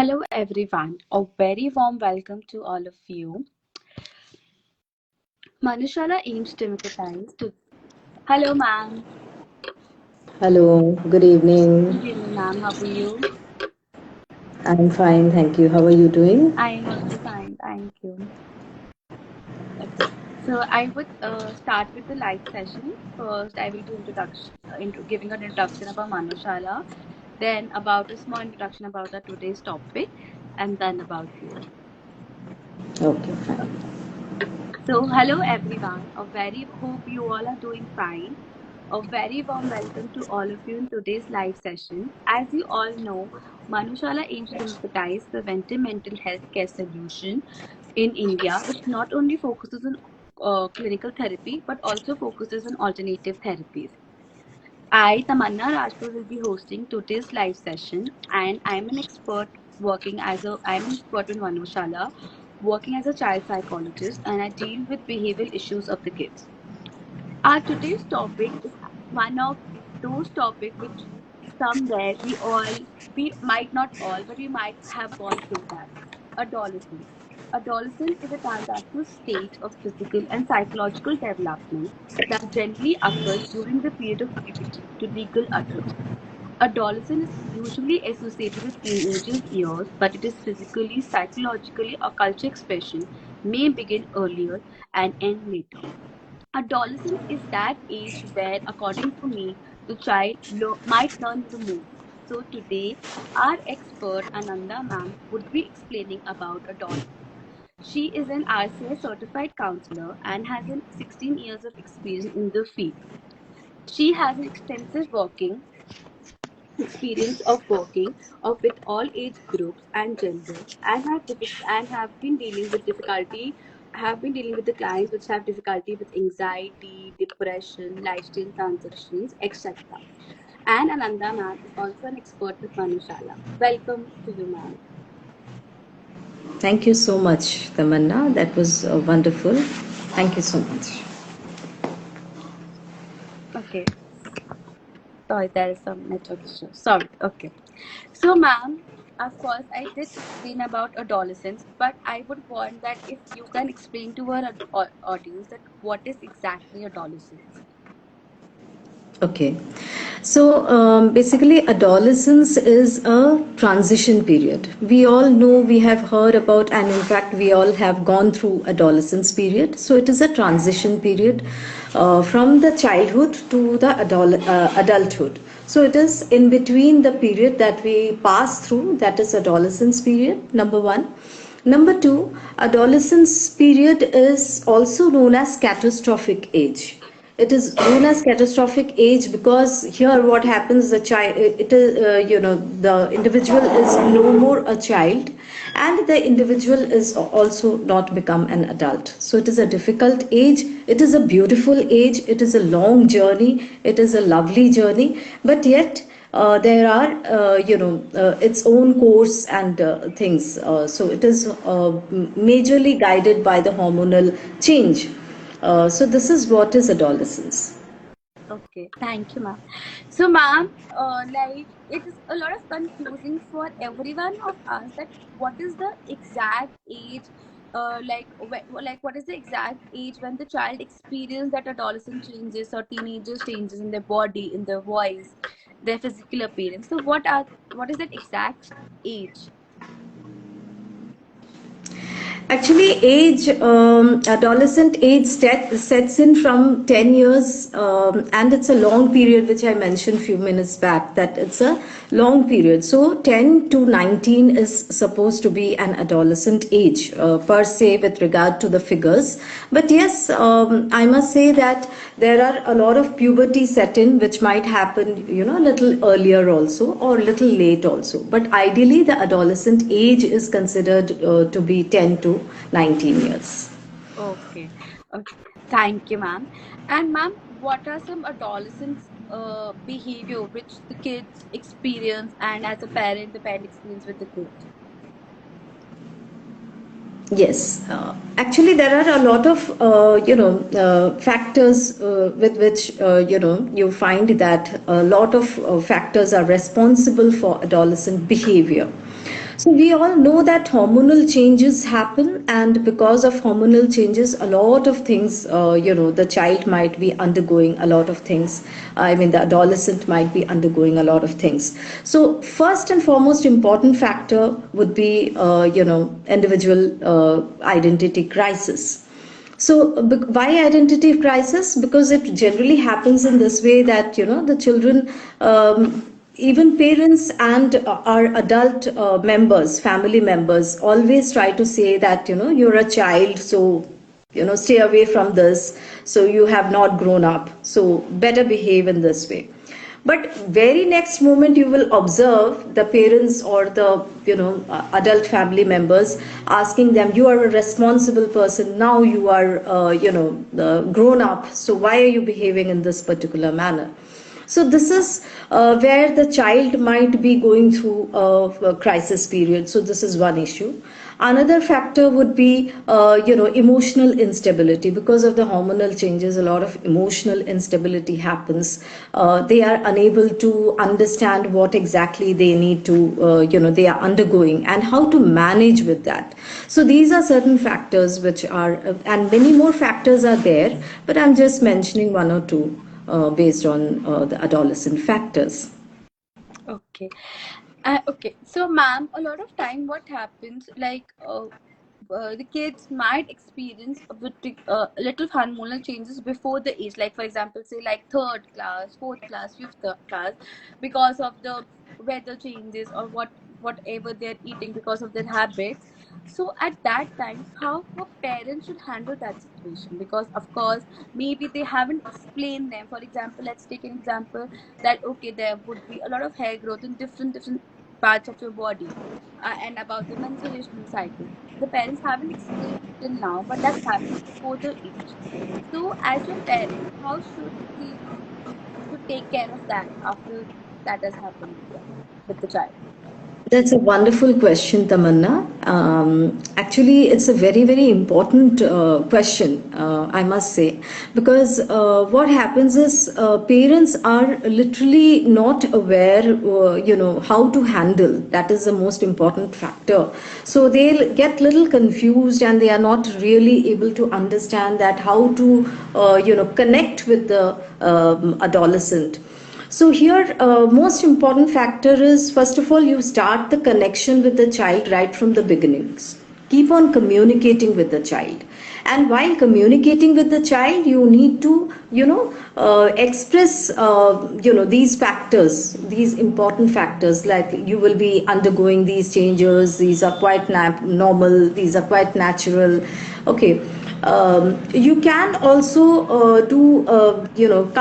Hello, everyone. A very warm welcome to all of you. Manushala aims to empathize to. Hello, ma'am. Hello, good Good evening. evening, ma'am. How are you? I'm fine, thank you. How are you doing? I am also fine. Thank you. Okay. So I would start with the live session. First, I will do introduction, giving an introduction about Manushala, then about a small introduction about our today's topic, and then about you. Okay, fine. Okay. So, hello everyone. A very hope you all are doing fine. A very warm welcome to all of you in today's live session. As you all know, Manushala aims to democratize preventive mental health care solution in India, which not only focuses on clinical therapy but also focuses on alternative therapies. I, Tamanna Rajpur, will be hosting today's live session, and I'm an expert in Manushala, working as a child psychologist, and I deal with behavioral issues of the kids. Our today's topic is one of those topics which somewhere we might not all, but we might have gone through that. Adolescence. Adolescence is a transitional stage of physical and psychological development that generally occurs during the period of puberty to legal adulthood. Adolescence is usually associated with teenagers' years, but it is physically, psychologically, or cultural expression may begin earlier and end later. Adolescence is that age where, according to me, the child might learn the most. So today, our expert Ananda ma'am would be explaining about adolescence. She is an RCI certified counselor and has 16 years of experience in the field. She has an extensive working experience of working with all age groups and genders and have been dealing with difficulty have been dealing with the clients which have difficulty with anxiety, depression, lifestyle transitions, etc. And Ananda ma'am is also an expert with Manushala. Welcome to you, ma'am. Thank you so much, Tamanna. That was wonderful. Thank you so much. Okay. Sorry, there is some network issue. Sorry. Okay. So, ma'am, of course, I did explain about adolescence, but I would want that if you can explain to our audience that what is exactly adolescence. Okay. So basically, adolescence is a transition period. We all know, we have heard about, and in fact, we all have gone through adolescence period. So it is a transition period from the childhood to the adulthood. So it is in between the period that we pass through, that is adolescence period, number one. Number two, adolescence period is also known as catastrophic age. It is known as catastrophic age because here what happens, the child, it is the individual is no more a child, and the individual is also not become an adult. So it is a difficult age, it is a beautiful age, it is a long journey, it is a lovely journey, but yet there are its own course and things, so it is majorly guided by the hormonal change. So this is what is adolescence. Okay, thank you, ma'am. So, ma'am, like it is a lot of confusing for everyone of us that what is the exact age, like what is the exact age when the child experience that adolescent changes or teenagers changes in their body, in their voice, their physical appearance. So, what is that exact age? Actually, adolescent age sets in from 10 years, and it's a long period, which I mentioned few minutes back, that it's a long period. So 10 to 19 is supposed to be an adolescent age, per se, with regard to the figures. But yes, I must say that there are a lot of puberty set in, which might happen, a little earlier also, or a little late also. But ideally, the adolescent age is considered to be 10 to 19 years. Okay. Okay. Thank you, ma'am. And ma'am, what are some adolescents' behavior which the kids experience, and as a parent, the parent experience with the kids? Yes, actually, there are a lot of factors with which you find that a lot of factors are responsible for adolescent behavior. So we all know that hormonal changes happen, and because of hormonal changes, a lot of things, the child might be undergoing a lot of things. I mean, the adolescent might be undergoing a lot of things. So first and foremost important factor would be, individual identity crisis. So why identity crisis? Because it generally happens in this way that the children, even parents and our adult members, family members, always try to say that you're a child, so stay away from this. So you have not grown up. So better behave in this way. But very next moment you will observe the parents or the adult family members asking them, you are a responsible person now, you are grown up, so why are you behaving in this particular manner? So this is where the child might be going through a crisis period. So this is one issue. Another factor would be, emotional instability. Because of the hormonal changes, a lot of emotional instability happens. They are unable to understand what exactly they need to, they are undergoing and how to manage with that. So these are certain factors which are, and many more factors are there, but I'm just mentioning one or two based on the adolescent factors. Okay. Okay. So, ma'am, a lot of time what happens, like, the kids might experience a little hormonal changes before the age, like for example, say like third class, fourth class, fifth class, because of the weather changes or whatever they're eating because of their habits. So at that time, how a parent should handle that situation, because of course maybe they haven't explained them. For example, let's take an example that okay, there would be a lot of hair growth in different parts of your body, and about the menstruation cycle. The parents haven't explained till now, but that's happened before the age. So, as your parent, how should take care of that after that has happened with the child? That's a wonderful question, Tamanna. Actually, it's a very, very important question, I must say, because what happens is parents are literally not aware, how to handle. That is the most important factor. So they'll get little confused and they are not really able to understand that how to, connect with the adolescent. So here, most important factor is, first of all, you start the connection with the child right from the beginnings. Keep on communicating with the child, and while communicating with the child, you need to, express, these factors, these important factors, like you will be undergoing these changes. These are quite normal. These are quite natural. Okay. You can also do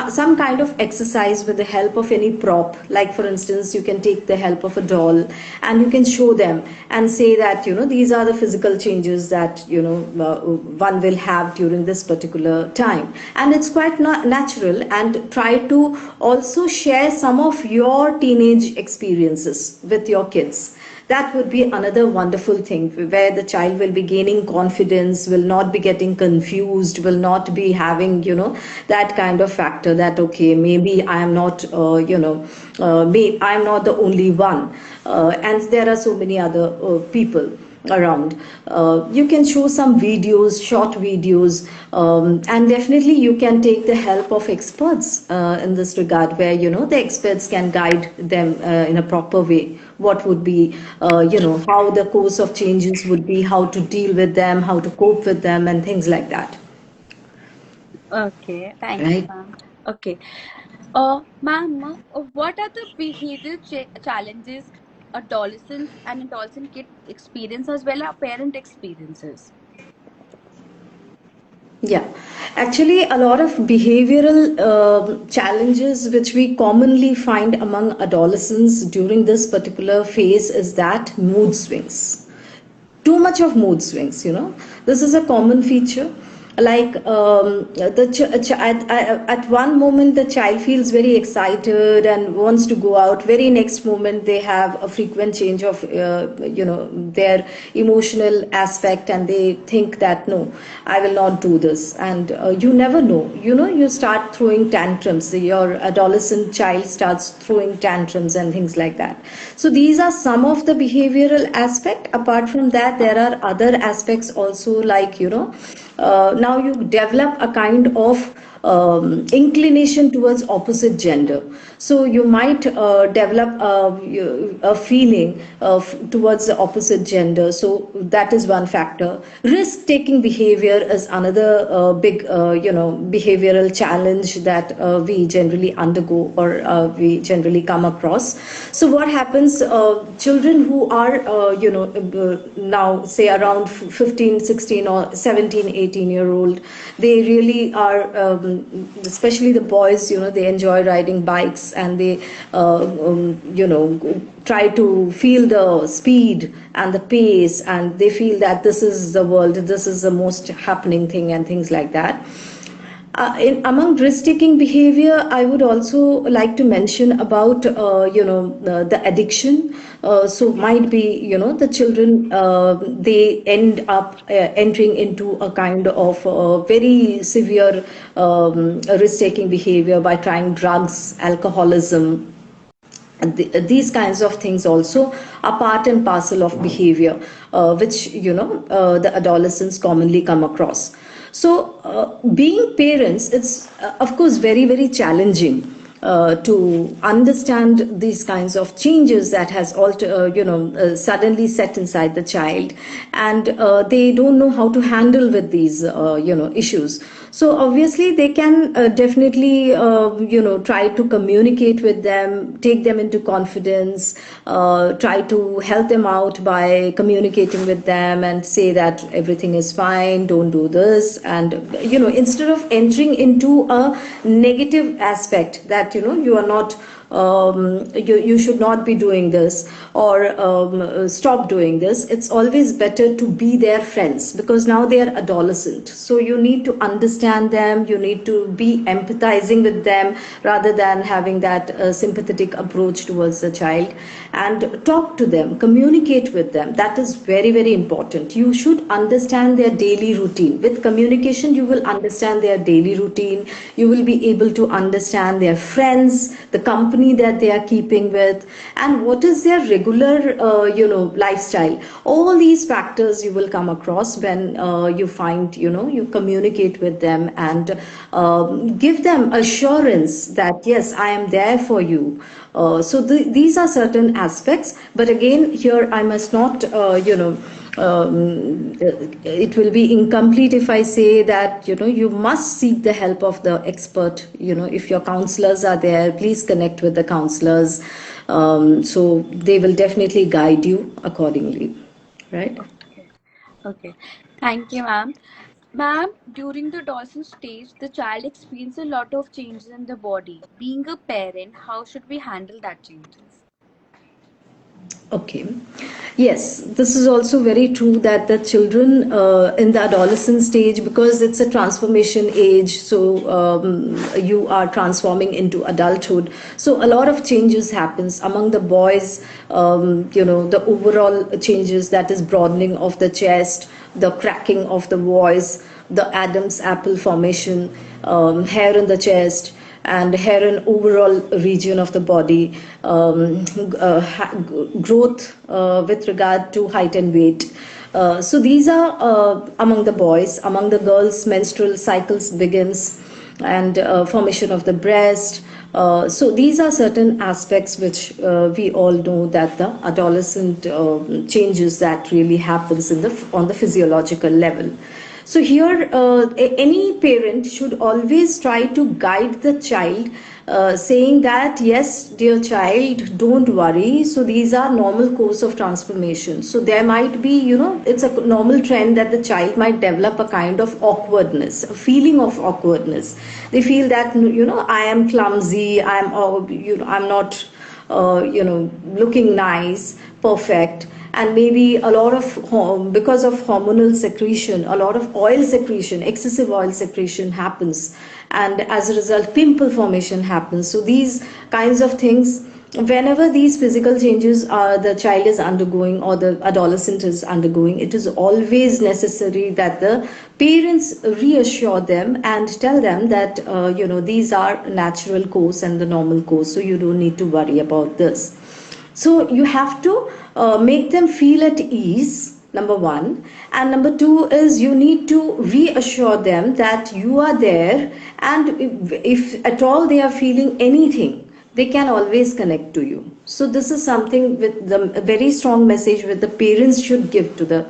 some kind of exercise with the help of any prop, like for instance you can take the help of a doll and you can show them and say that these are the physical changes that one will have during this particular time, and it's quite natural. And try to also share some of your teenage experiences with your kids. That would be another wonderful thing, where the child will be gaining confidence, will not be getting confused, will not be having that kind of factor that okay, maybe I am not I am not the only one, and there are so many other people around. You can show some videos, short videos, and definitely you can take the help of experts in this regard, where the experts can guide them in a proper way. What would be, how the course of changes would be, how to deal with them, how to cope with them, and things like that. Okay, thank you, Right. ma'am. Okay, ma'am, what are the behavioral challenges adolescents and adolescent kid experience as well as parent experiences? Yeah, actually, a lot of behavioral challenges which we commonly find among adolescents during this particular phase is that mood swings. Too much of mood swings. This is a common feature. like at one moment the child feels very excited and wants to go out, very next moment they have a frequent change of their emotional aspect, and they think that no, I will not do this. And you never know, you start throwing tantrums, your adolescent child starts throwing tantrums and things like that. So these are some of the behavioral aspect. Apart from that, there are other aspects also, like now you develop a kind of inclination towards opposite gender. So you might develop a feeling of towards the opposite gender. So that is one factor. Risk taking behavior is another big behavioral challenge that we generally undergo, or we generally come across. So what happens, children who are now say around 15, 16 or 17, 18-year-old, they really are, especially the boys, they enjoy riding bikes, and they try to feel the speed and the pace, and they feel that this is the world, this is the most happening thing, and things like that. Among risk-taking behavior, I would also like to mention about the addiction. So might be the children, they end up entering into a kind of very severe risk-taking behavior by trying drugs, alcoholism. These kinds of things also are part and parcel of behavior, which the adolescents commonly come across. So being parents, it's of course very, very challenging to understand these kinds of changes that has suddenly set inside the child, and they don't know how to handle with these issues. So obviously they can definitely try to communicate with them, take them into confidence, try to help them out by communicating with them and say that everything is fine, don't do this. And instead of entering into a negative aspect that you are not, you should not be doing this, or stop doing this, it's always better to be their friends, because now they are adolescent. So you need to understand them, you need to be empathizing with them, rather than having that sympathetic approach towards the child, and talk to them, communicate with them. That is very, very important. You should understand their daily routine. With communication, you will understand their daily routine, you will be able to understand their friends, the company that they are keeping with, and what is their regular lifestyle. All these factors you will come across when you find, you communicate with them, and give them assurance that yes, I am there for you. These are certain aspects, but again, here I must not it will be incomplete if I say that you must seek the help of the expert. If your counselors are there, please connect with the counselors, so they will definitely guide you accordingly, right? Okay. Okay. Thank you, ma'am. Ma'am, during the adolescent stage, the child experiences a lot of changes in the body. Being a parent, how should we handle that changes? Okay. Yes, this is also very true that the children in the adolescent stage, because it's a transformation age, so you are transforming into adulthood. So a lot of changes happens among the boys. The overall changes, that is broadening of the chest, the cracking of the voice, the Adam's apple formation, hair in the chest, and hair and overall region of the body, growth with regard to height and weight. So these are among the boys. Among the girls, menstrual cycles begins, and formation of the breast. So these are certain aspects which we all know that the adolescent changes that really happens on the physiological level. So here, any parent should always try to guide the child, saying that yes, dear child, don't worry. So these are normal course of transformation. So there might be, it's a normal trend that the child might develop a kind of awkwardness, a feeling of awkwardness. They feel that I am clumsy, I'm not looking nice, perfect. and maybe a lot of because of hormonal secretion, a lot of oil secretion, excessive oil secretion happens, and as a result pimple formation happens. So these kinds of things, whenever these physical changes the child is undergoing or the adolescent is undergoing, it is always necessary that the parents reassure them and tell them that these are natural course and the normal course, so you don't need to worry about this. So you have to make them feel at ease, number one. And number two is you need to reassure them that you are there, and if at all they are feeling anything, they can always connect to you. So this is something with the a very strong message which the parents should give to the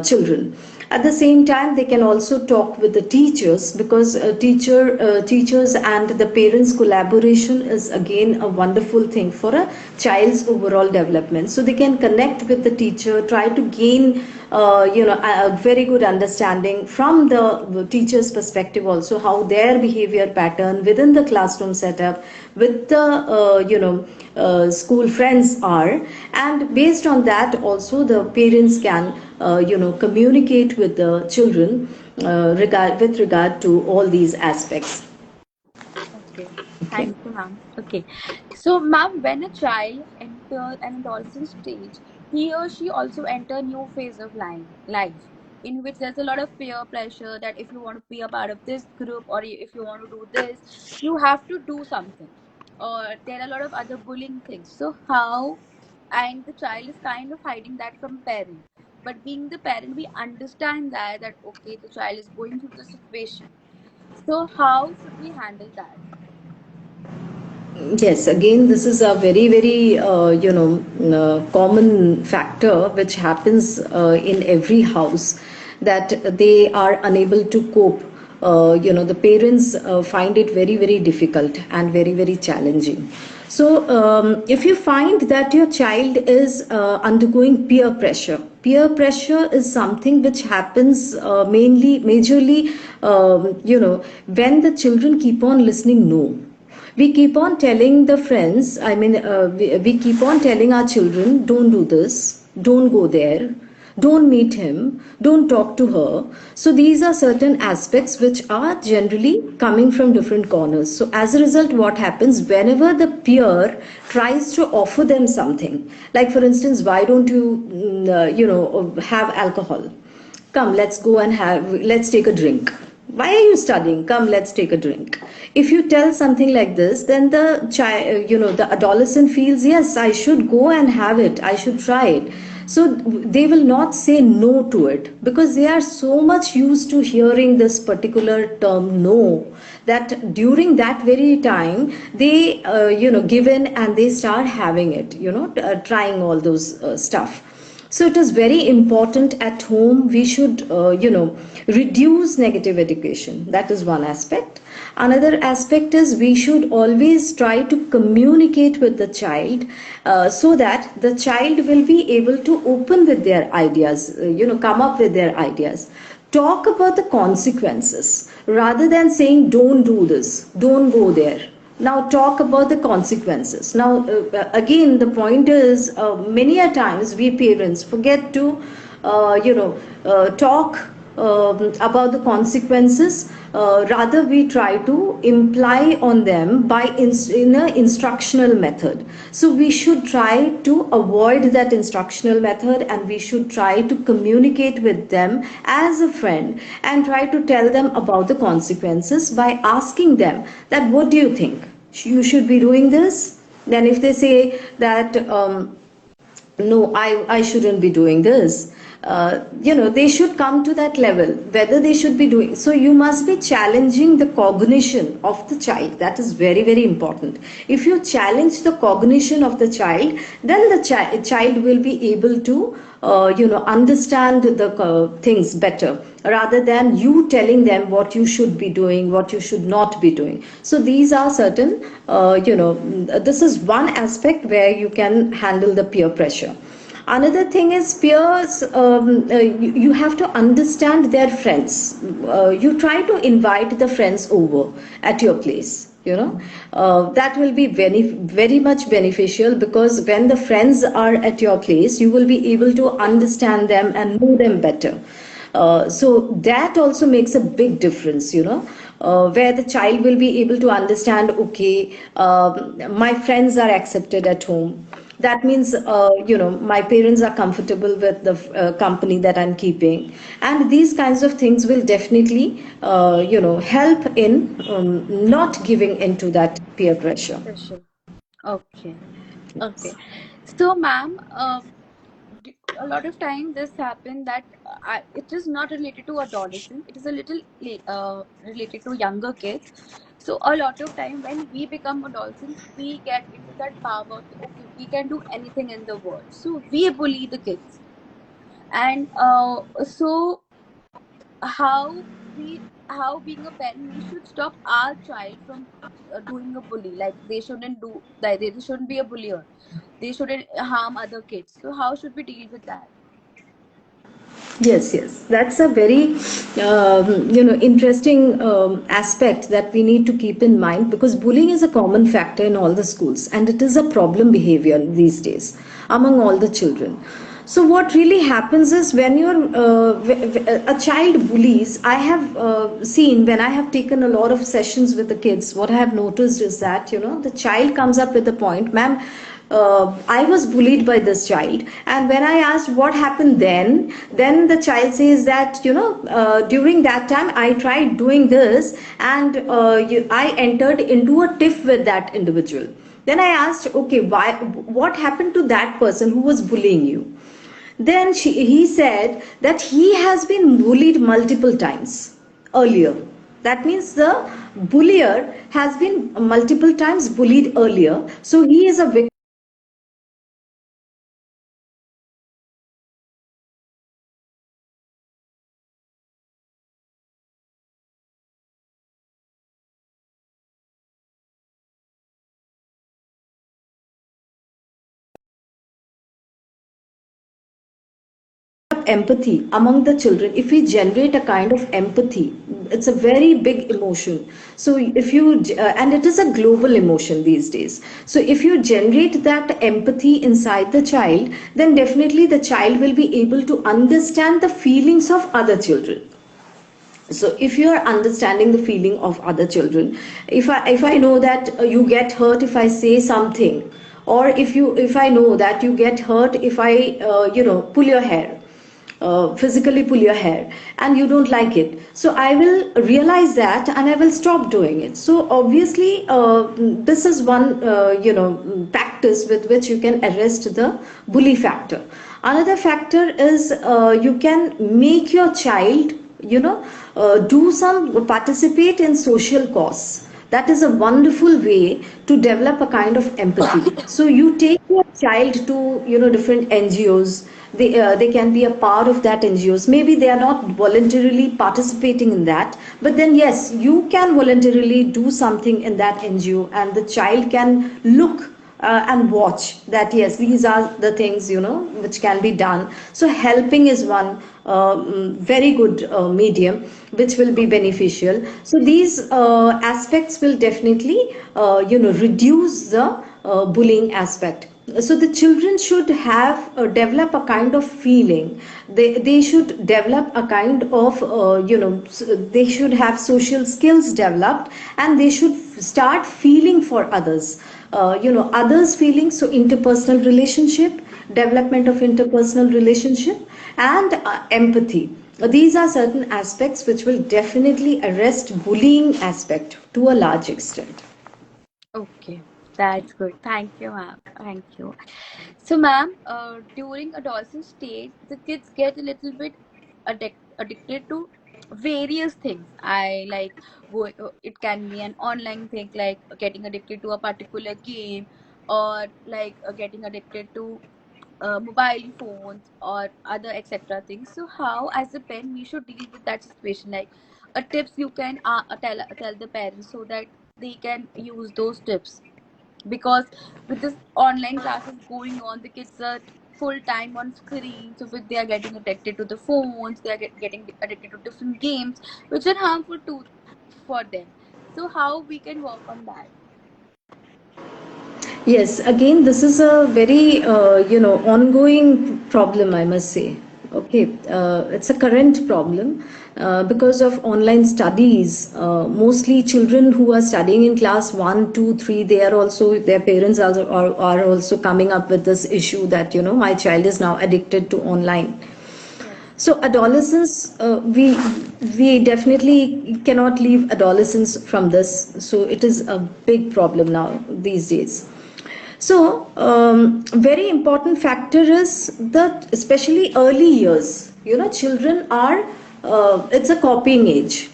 children. At the same time, they can also talk with the teachers, because teachers and the parents' collaboration is again a wonderful thing for a child's overall development. So they can connect with the teacher, try to gain a very good understanding from the teacher's perspective also, how their behavior pattern within the classroom setup with the school friends are, and based on that also the parents can communicate with the children with regard to all these aspects. Okay. Okay. Thank you, ma'am. Okay. So, ma'am, when a child enters an adolescent stage, he or she also enter a new phase of life, in which there's a lot of peer pressure that if you want to be a part of this group or if you want to do this, you have to do something. Or there are a lot of other bullying things. So, how? And the child is kind of hiding that from parent. But being the parent, we understand that okay, the child is going through the situation. So, how should we handle that? Yes, again, this is a very, very, common factor which happens in every house, that they are unable to cope. The parents find it very, very difficult and very, very challenging. So, if you find that your child is undergoing peer pressure is something which happens majorly, when the children keep on listening no. We keep on telling the friends, we keep on telling our children, don't do this, don't go there, don't meet him, don't talk to her. So these are certain aspects which are generally coming from different corners. So as a result, what happens whenever the peer tries to offer them something, like for instance, why don't you, have alcohol? Come, let's take a drink. Why are you studying? Come, let's take a drink. If you tell something like this, then the child, the adolescent feels, yes, I should go and have it, I should try it. So they will not say no to it, because they are so much used to hearing this particular term no, that during that very time they give in and they start having it, trying all those stuff. So it is very important at home. We should, reduce negative education. That is one aspect. Another aspect is we should always try to communicate with the child, so that the child will be able to open with their ideas, come up with their ideas. Talk about the consequences rather than saying, don't do this, don't go there. Now talk about the consequences. Now again, the point is, many a times we parents forget to talk about the consequences. Rather we try to imply on them in an instructional method. So we should try to avoid that instructional method, and we should try to communicate with them as a friend and try to tell them about the consequences by asking them that, what do you think, you should be doing this? Then if they say that no, I shouldn't be doing this, they should come to that level whether they should be doing. So you must be challenging the cognition of the child. That is very, very important. If you challenge the cognition of the child, then the child will be able to understand the things better, rather than you telling them what you should be doing, what you should not be doing. So these are certain, this is one aspect where you can handle the peer pressure. Another thing is peers, you have to understand their friends. You try to invite the friends over at your place. you know. That will be very much beneficial, because when the friends are at your place, you will be able to understand them and know them better. So that also makes a big difference, you know, where the child will be able to understand, okay, my friends are accepted at home. That means, you know, my parents are comfortable with the company that I'm keeping. And these kinds of things will definitely, you know, help in not giving into that peer pressure. Pressure. Okay. Okay. So, ma'am, a lot of time this happen that it is not related to adolescence. It is a little related to younger kids. So a lot of time when we become adolescents, we get into that power. Okay, we can do anything in the world. So we bully the kids, and so how we how being a parent we should stop our child from doing a bully. Like they shouldn't do that. They shouldn't be a bullier. They shouldn't harm other kids. So how should we deal with that? Yes, yes, that's a very you know, interesting aspect that we need to keep in mind, because bullying is a common factor in all the schools, and it is a problem behavior these days among all the children. So what really happens is, when you're a child bullies, I have seen, when I have taken a lot of sessions with the kids, what I have noticed is that, you know, the child comes up with a point, ma'am, I was bullied by this child. And when I asked what happened then the child says that, you know, during that time I tried doing this, and I entered into a tiff with that individual. Then I asked, okay, why, what happened to that person who was bullying you? Then he said that he has been bullied multiple times earlier. That means the bullier has been multiple times bullied earlier. So he is a victim empathy among the children. If we generate a kind of empathy, it's a very big emotion. So if you and it is a global emotion these days. So if you generate that empathy inside the child, then definitely the child will be able to understand the feelings of other children. So if you are understanding the feeling of other children, if I know that you get hurt if I say something, or if I know that you get hurt if I you know, pull your hair, physically pull your hair, and you don't like it, so I will realize that and I will stop doing it. So obviously this is one you know, practice with which you can arrest the bully factor. Another factor is you can make your child, you know, do some participate in social cause. That is a wonderful way to develop a kind of empathy. So you take your child to, you know, different NGOs. They can be a part of that NGOs. Maybe they are not voluntarily participating in that, but then yes, you can voluntarily do something in that NGO, and the child can look and watch that, yes, these are the things, you know, which can be done. So helping is one very good medium which will be beneficial. So these aspects will definitely you know, reduce the bullying aspect. So the children should have develop a kind of feeling. They should develop a kind of you know, they should have social skills developed, and they should start feeling for others, you know, others feeling. So interpersonal relationship, development of interpersonal relationship, and empathy. These are certain aspects which will definitely arrest bullying aspect to a large extent. Okay, that's good. Thank you, ma'am. Thank you. So, ma'am, during adolescent stage, the kids get a little bit addicted to various things. I like go. It can be an online thing, like getting addicted to a particular game, or like getting addicted to mobile phones or other etc. things. So, how, as a parent, we should deal with that situation? Like, tips you can tell the parents so that they can use those tips, because with this online classes going on, the kids are full time on screen, so with they are getting addicted to the phones, they are getting addicted to different games which are harmful to for them. So how we can work on that? Yes, again, this is a very ongoing problem, I must say. Okay, it's a current problem because of online studies. Mostly children who are studying in class 1, 2, 3, they are also, their parents are also coming up with this issue that, my child is now addicted to online. Yes. So adolescence, we definitely cannot leave adolescence from this. So it is a big problem now these days. So, very important factor is that especially early years, children are, it's a copying age.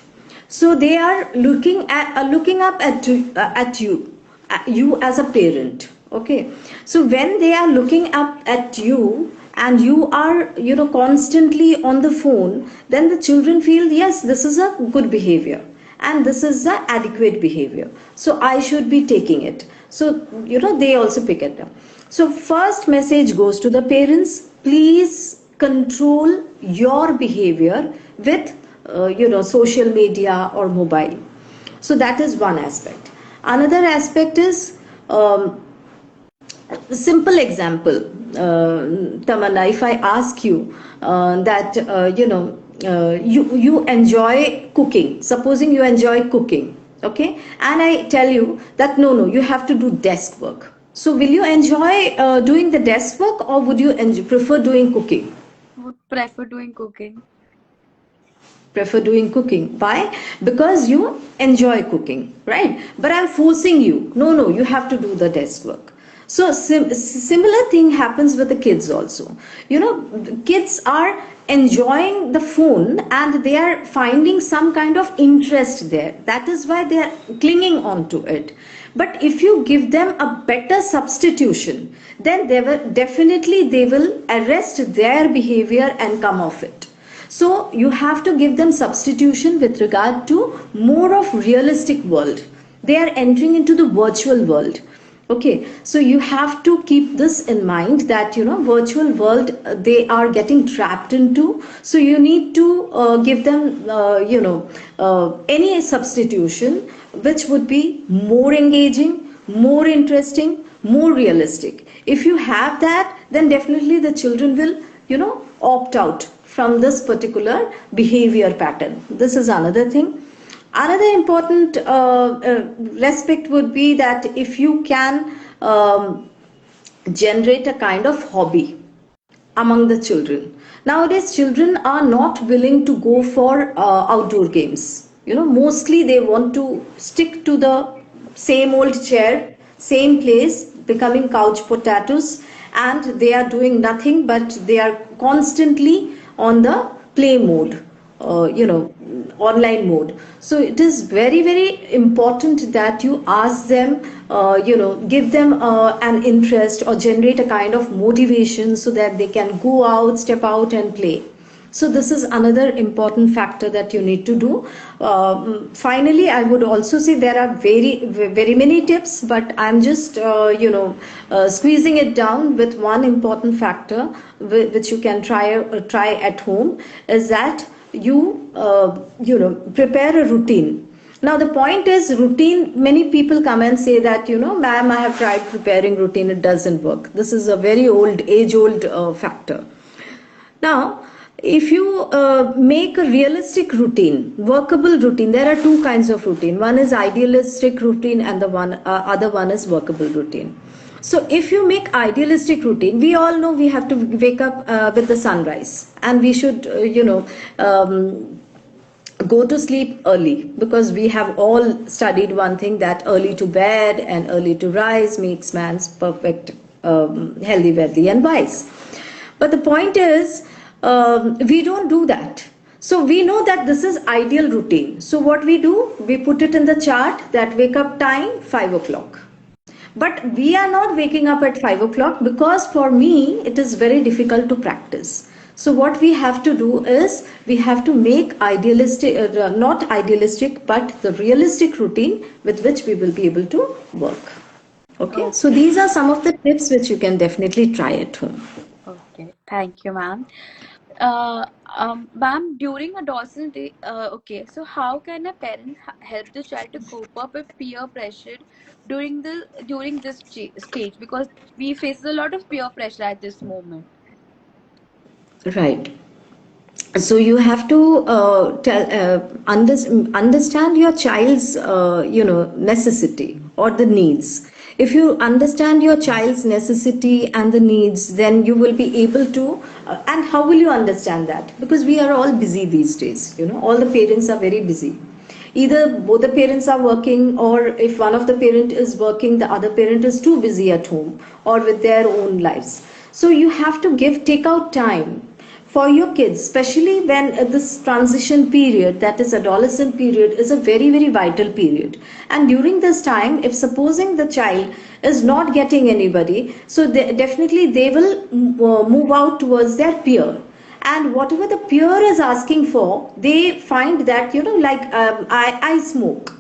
So they are looking up at you as a parent. Okay. So when they are looking up at you and you are, constantly on the phone, then the children feel, yes, this is a good behavior and this is the adequate behavior, so I should be taking it. So they also pick it up. So first message goes to the parents: please control your behavior with social media or mobile. So that is one aspect. Another aspect is, simple example, Tamanna, if I ask you that you enjoy cooking, supposing you enjoy cooking, okay, and I tell you that no, you have to do desk work, so will you enjoy doing the desk work, or would you prefer doing cooking? Would prefer doing cooking. Prefer doing cooking. Why? Because you enjoy cooking, right? But I'm forcing you. No, you have to do the desk work. So similar thing happens with the kids also. Kids are enjoying the phone and they are finding some kind of interest there. That is why they are clinging on to it. But if you give them a better substitution, then they will arrest their behavior and come off it. So you have to give them substitution with regard to more of realistic world. They are entering into the virtual world. Okay, so you have to keep this in mind that virtual world, they are getting trapped into. So you need to give them any substitution which would be more engaging, more interesting, more realistic. If you have that, then definitely the children will opt out from this particular behavior pattern. This is another thing. Another important aspect would be that if you can generate a kind of hobby among the children. Nowadays, children are not willing to go for outdoor games. Mostly they want to stick to the same old chair, same place, becoming couch potatoes, and they are doing nothing but they are constantly on the play mode, online mode. So it is very, very important that you ask them, give them an interest or generate a kind of motivation so that they can go out, step out and play. So this is another important factor that you need to do. Finally, I would also say there are very, very many tips, but I'm just, squeezing it down with one important factor which you can try at home, is that prepare a routine. Now the point is routine. Many people come and say that, ma'am, I have tried preparing routine, it doesn't work. This is a very age old factor. Now, if you make a realistic routine, workable routine, there are two kinds of routine. One is idealistic routine and the other one is workable routine. So if you make idealistic routine, we all know we have to wake up with the sunrise, and we should, go to sleep early, because we have all studied one thing, that early to bed and early to rise makes man's perfect, healthy, wealthy and wise. But the point is, we don't do that. So we know that this is ideal routine. So what we do, we put it in the chart that wake up time 5 o'clock. But we are not waking up at 5 o'clock, because for me it is very difficult to practice. So what we have to do is we have to make idealistic, not idealistic, but the realistic routine with which we will be able to work. Okay, so Okay. these are some of the tips which you can definitely try at home. Okay. Thank you, ma'am. Ma'am, during adolescence, okay, so how can a parent help the child to cope up with peer pressure during this stage? Because we face a lot of peer pressure at this moment. Right. So you have to understand your child's necessity or the needs. If you understand your child's necessity and the needs, then you will be able to and how will you understand that? Because we are all busy these days, all the parents are very busy. Either both the parents are working, or if one of the parent is working, the other parent is too busy at home or with their own lives. So you have to take out time for your kids, especially when this transition period, that is adolescent period, is a very very vital period. And during this time, if supposing the child is not getting anybody, so definitely they will move out towards their peer, and whatever the peer is asking for, they find that, like, I smoke,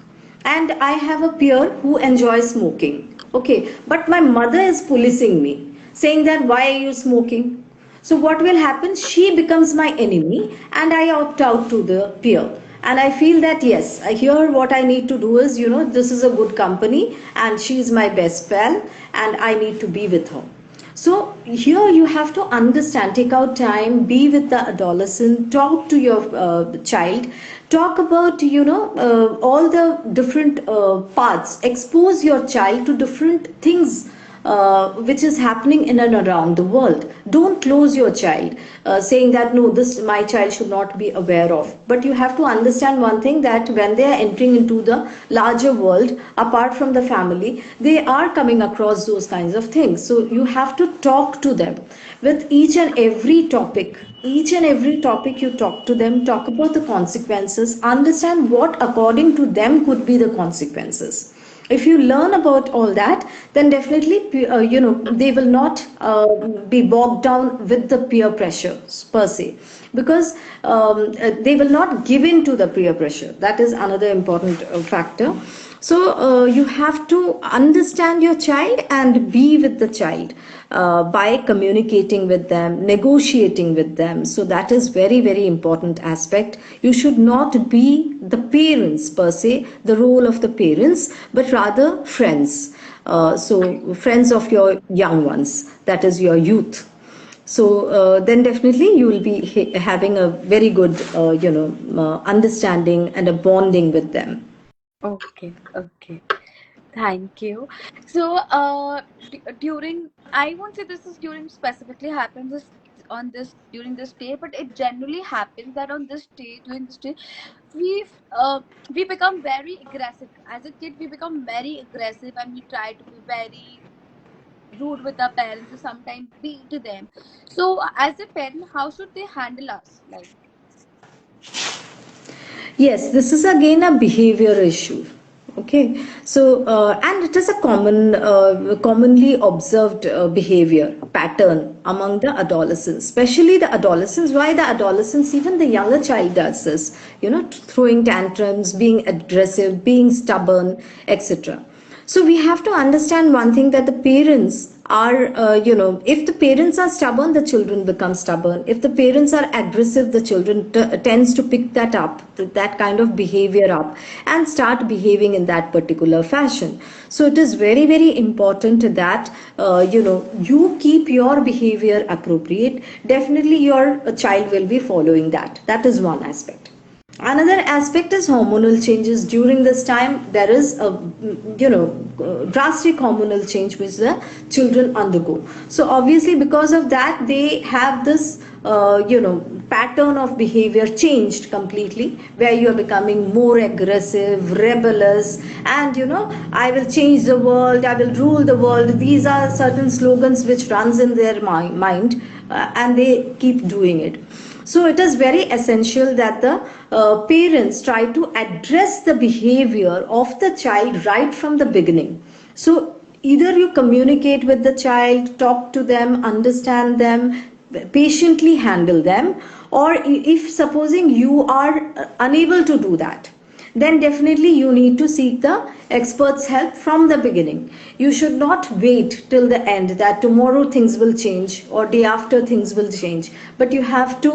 and I have a peer who enjoys smoking. Okay, but my mother is policing me, saying that why are you smoking? So what will happen? She becomes my enemy, and I opt out to the peer. And I feel that yes, here what I need to do is, this is a good company, and she is my best pal, and I need to be with her. So here you have to understand, take out time, be with the adolescent, talk to your child, talk about, all the different parts, expose your child to different things which is happening in and around the world. Don't close your child, saying that no, this my child should not be aware of. But you have to understand one thing, that when they are entering into the larger world, apart from the family, they are coming across those kinds of things. So you have to talk to them with each and every topic. Each and every topic you talk to them, talk about the consequences, understand what according to them could be the consequences. If you learn about all that, then definitely they will not be bogged down with the peer pressure per se, because they will not give in to the peer pressure. That is another important factor. So you have to understand your child and be with the child by communicating with them, negotiating with them. So that is very very important aspect. You should not be the parents per se, the role of the parents, but rather friends. So friends of your young ones, that is your youth. So then definitely you will be having a very good understanding and a bonding with them. Okay, okay. Thank you. So, during, I won't say this is during specifically happens on this during this day, but it generally happens that on this day, during this day, we we become very aggressive. As a kid, we become very aggressive, and we try to be very rude with our parents, or sometimes beat them. So, as a parent, how should they handle us? Like, Yes, this is again a behavior issue. Okay, so and it is a commonly observed behavior pattern among the adolescents, especially the adolescents. Why the adolescents? Even the younger child does this. Throwing tantrums, being aggressive, being stubborn, etc. So we have to understand one thing, that the parents are, if the parents are stubborn, the children become stubborn. If the parents are aggressive, the children tends to pick that up, that kind of behavior up, and start behaving in that particular fashion. So it is very very important that you keep your behavior appropriate. Definitely your child will be following that. That is one aspect. Another aspect is hormonal changes. During this time, there is a drastic hormonal change which the children undergo. So obviously, because of that, they have this pattern of behavior changed completely, where you are becoming more aggressive, rebellious, and I will change the world, I will rule the world. These are certain slogans which runs in their mind, and they keep doing it. So it is very essential that the parents try to address the behavior of the child right from the beginning. So either you communicate with the child, talk to them, understand them, patiently handle them, or if supposing you are unable to do that, then definitely you need to seek the experts' help from the beginning. You should not wait till the end that tomorrow things will change or day after things will change. But you have to,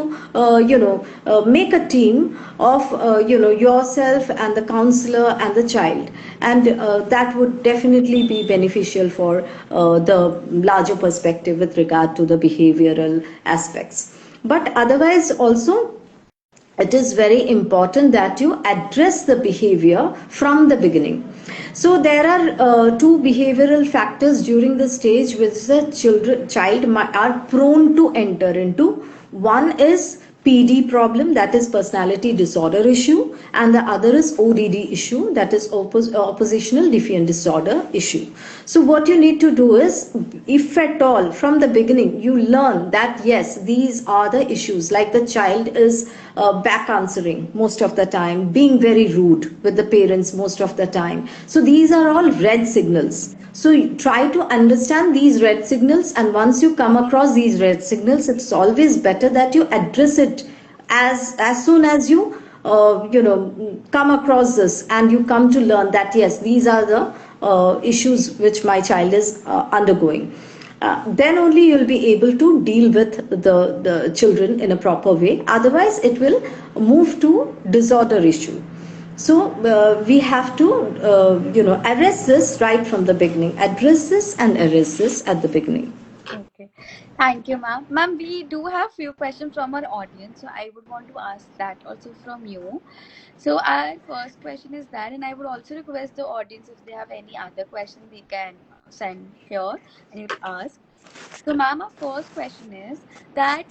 make a team of, yourself and the counselor and the child, and that would definitely be beneficial for the larger perspective with regard to the behavioral aspects. But otherwise also, it is very important that you address the behavior from the beginning. So there are two behavioral factors during the stage which the child are prone to enter into. One is PD problem, that is personality disorder issue, and the other is ODD issue, that is oppositional defiant disorder issue. So what you need to do is, if at all from the beginning you learn that yes, these are the issues, like the child is back answering most of the time, being very rude with the parents most of the time. So these are all red signals. So try to understand these red signals, and once you come across these red signals, it's always better that you address it as soon as you come across this, and you come to learn that yes, these are the issues which my child is undergoing. Then only you'll be able to deal with the children in a proper way. Otherwise, it will move to disorder issue. So we have to, arrest this right from the beginning. Address this and arrest this at the beginning. Okay. Thank you, ma'am. Ma'am, we do have few questions from our audience, so I would want to ask that also from you. So our first question is that, and I would also request the audience if they have any other questions, they can send here and you ask. So, ma'am, our first question is that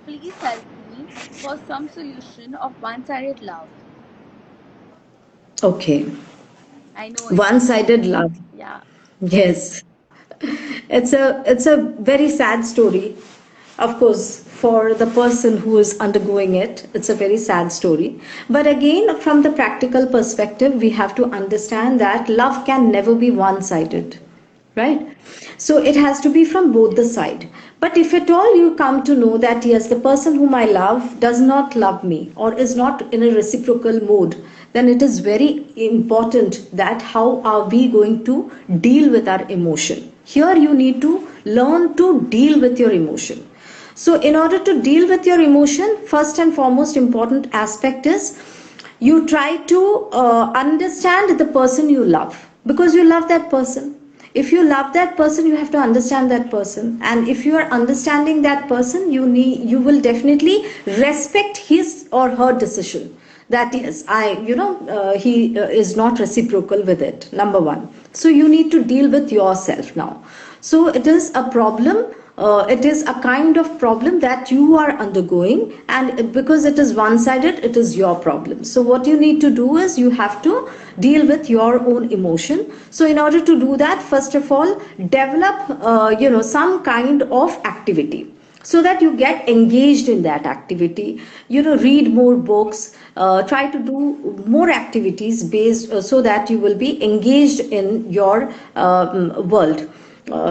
please help me for some solution of one-sided love. Okay. I know it's One-sided love. yeah. Yes. It's a very sad story, of course, for the person who is undergoing it. It's a very sad story. But again, from the practical perspective, we have to understand that love can never be one-sided, right? So it has to be from both the side. But if at all you come to know that yes, the person whom I love does not love me or is not in a reciprocal mode, then it is very important that how are we going to deal with our emotion. Here you need to learn to deal with your emotion. So in order to deal with your emotion, first and foremost important aspect is you try to understand the person you love, because you love that person. If you love that person, you have to understand that person, and if you are understanding that person, you will definitely respect his or her decision, that is he is not reciprocal with it, number one. So you need to deal with yourself now. So it is a problem, it is a kind of problem that you are undergoing, and because it is one sided, it is your problem. So what you need to do is you have to deal with your own emotion. So in order to do that, first of all, develop some kind of activity, so that you get engaged in that activity. Read more books, try to do more activities based, so that you will be engaged in your world,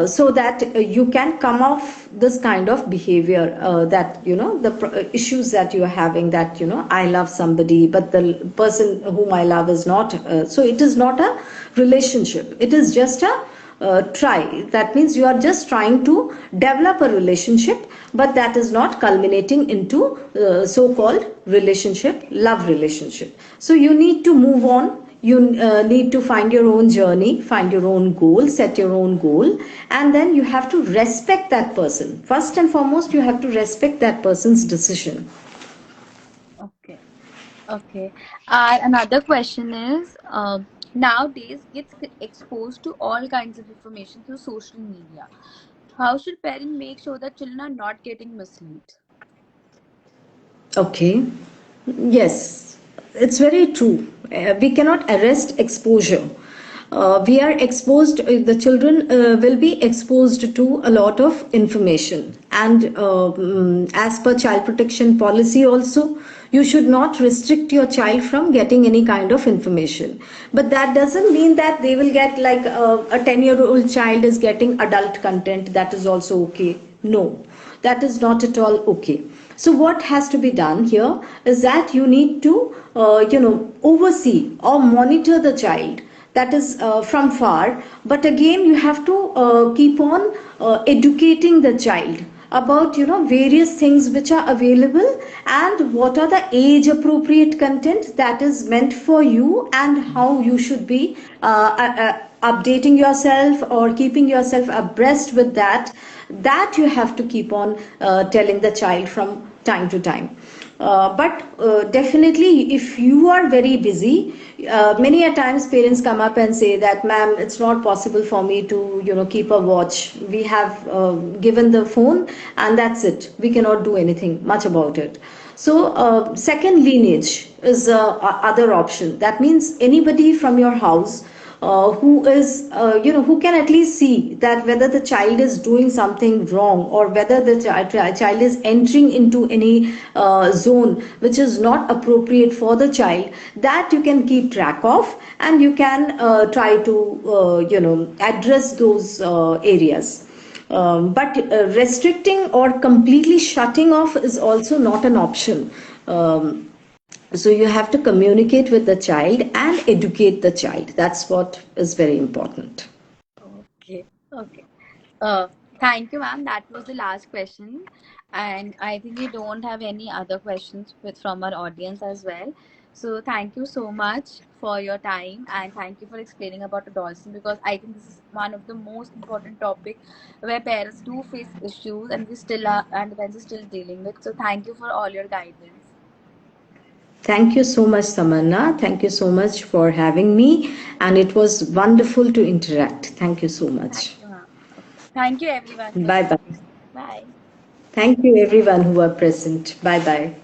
so that you can come off this kind of behavior, that the issues that you are having, that I love somebody but the person whom I love is not, so it is not a relationship, it is just a try. That means you are just trying to develop a relationship, but that is not culminating into so-called relationship, love relationship. So you need to move on. You need to find your own journey, find your own goal, set your own goal, and then you have to respect that person. First and foremost, you have to respect that person's decision. Okay. Okay. Another question is, nowadays gets exposed to all kinds of information through social media. How should parents make sure that children are not getting misled? Okay. Yes, it's very true. We cannot arrest exposure. We are exposed, the children will be exposed to a lot of information. And as per child protection policy, also, you should not restrict your child from getting any kind of information. But that doesn't mean that they will get, like a 10-year-old child is getting adult content, that is also okay. No, that is not at all okay. So what has to be done here is that you need to, oversee or monitor the child. That is from far. But again, you have to keep on educating the child about various things which are available and what are the age appropriate content that is meant for you, and how you should be updating yourself or keeping yourself abreast with that you have to keep on telling the child from time to time. But definitely, if you are very busy, many a times parents come up and say that, ma'am, it's not possible for me to keep a watch. We have given the phone and that's it. We cannot do anything much about it. So second lineage is other option. That means anybody from your house who is who can at least see that whether the child is doing something wrong, or whether the child is entering into any zone which is not appropriate for the child, that you can keep track of, and you can try to address those areas. But restricting or completely shutting off is also not an option. So you have to communicate with the child and educate the child. That's what is very important. Okay. Okay. Uh, Thank you, ma'am. That was the last question, and I think we don't have any other questions from our audience as well. So thank you so much for your time, and thank you for explaining about adolescence, because I think this is one of the most important topic where parents do face issues and we still are and parents are still dealing with. So thank you for all your guidance. Thank you so much, Tamanna. Thank you so much for having me, and it was wonderful to interact. Thank you so Thank much. you, ma'am. Okay. Thank you everyone for Bye bye. listening. Bye. Thank you, everyone who are present. Bye bye.